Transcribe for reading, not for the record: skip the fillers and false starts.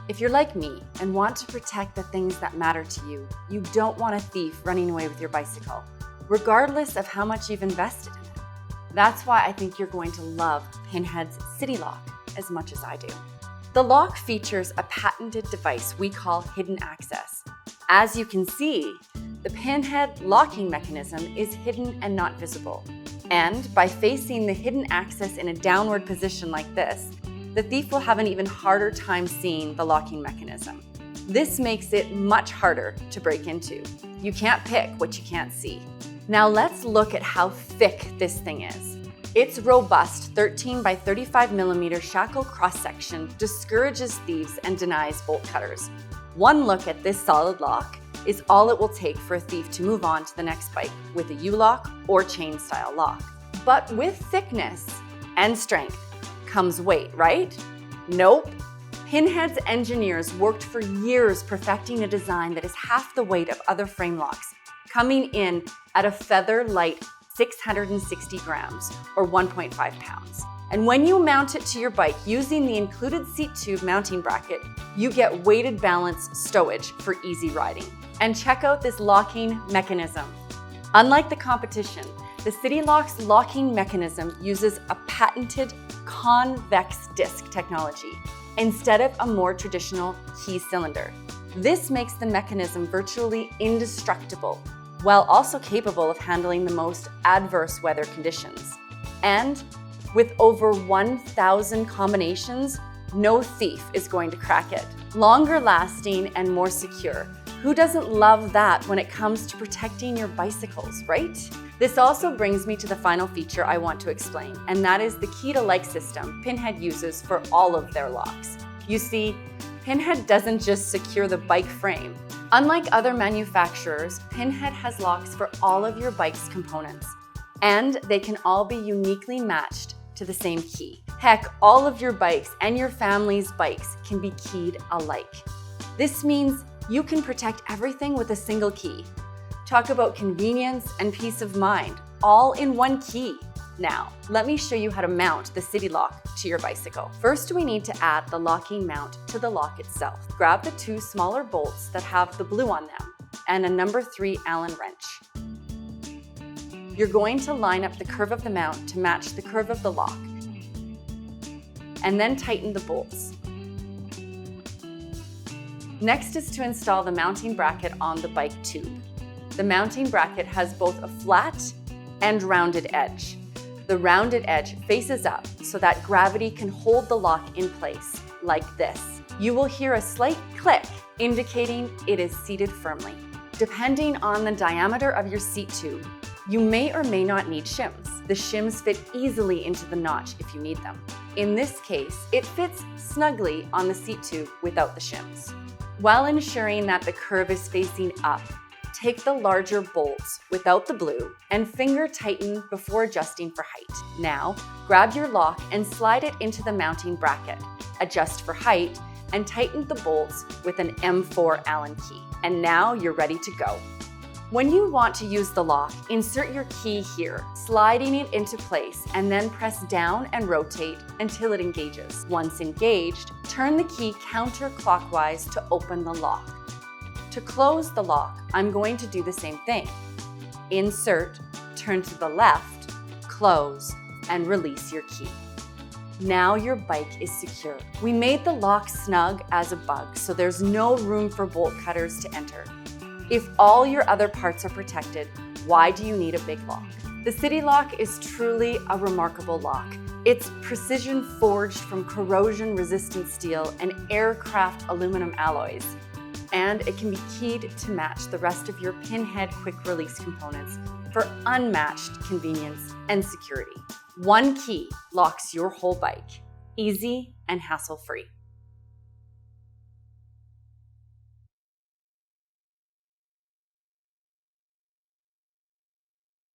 If you're like me and want to protect the things that matter to you, you don't want a thief running away with your bicycle, regardless of how much you've invested in it. That's why I think you're going to love Pinhead's City Lock as much as I do. The lock features a patented device we call hidden access. As you can see, the Pinhead locking mechanism is hidden and not visible. And by facing the hidden access in a downward position like this, the thief will have an even harder time seeing the locking mechanism. This makes it much harder to break into. You can't pick what you can't see. Now let's look at how thick this thing is. Its robust 13 by 35 millimeter shackle cross-section discourages thieves and denies bolt cutters. One look at this solid lock is all it will take for a thief to move on to the next bike with a U-lock or chain style lock. But with thickness and strength comes weight, right? Nope. Pinhead's engineers worked for years perfecting a design that is half the weight of other frame locks, coming in at a feather light 660 grams or 1.5 pounds. And when you mount it to your bike using the included seat tube mounting bracket, you get weighted balance stowage for easy riding. And check out this locking mechanism. Unlike the competition, the City Lock's locking mechanism uses a patented convex disc technology instead of a more traditional key cylinder. This makes the mechanism virtually indestructible, while also capable of handling the most adverse weather conditions. And with over 1,000 combinations, no thief is going to crack it. Longer lasting and more secure. Who doesn't love that when it comes to protecting your bicycles, right? This also brings me to the final feature I want to explain, and that is the key-to-like system Pinhead uses for all of their locks. You see, Pinhead doesn't just secure the bike frame. Unlike other manufacturers, Pinhead has locks for all of your bike's components, and they can all be uniquely matched to the same key. Heck, all of your bikes and your family's bikes can be keyed alike. This means you can protect everything with a single key. Talk about convenience and peace of mind, all in one key. Now, let me show you how to mount the City Lock to your bicycle. First, we need to add the locking mount to the lock itself. Grab the two smaller bolts that have the blue on them and a number 3 Allen wrench. You're going to line up the curve of the mount to match the curve of the lock, and then tighten the bolts. Next is to install the mounting bracket on the bike tube. The mounting bracket has both a flat and rounded edge. The rounded edge faces up so that gravity can hold the lock in place, like this. You will hear a slight click indicating it is seated firmly. Depending on the diameter of your seat tube, you may or may not need shims. The shims fit easily into the notch if you need them. In this case, it fits snugly on the seat tube without the shims. While ensuring that the curve is facing up, take the larger bolts without the blue and finger tighten before adjusting for height. Now, grab your lock and slide it into the mounting bracket. Adjust for height and tighten the bolts with an M4 Allen key. And now you're ready to go. When you want to use the lock, insert your key here, sliding it into place, and then press down and rotate until it engages. Once engaged, turn the key counterclockwise to open the lock. To close the lock, I'm going to do the same thing. Insert, turn to the left, close, and release your key. Now your bike is secure. We made the lock snug as a bug, so there's no room for bolt cutters to enter. If all your other parts are protected, why do you need a big lock? The City Lock is truly a remarkable lock. It's precision forged from corrosion-resistant steel and aircraft aluminum alloys. And it can be keyed to match the rest of your Pinhead quick release components for unmatched convenience and security. One key locks your whole bike, easy and hassle-free.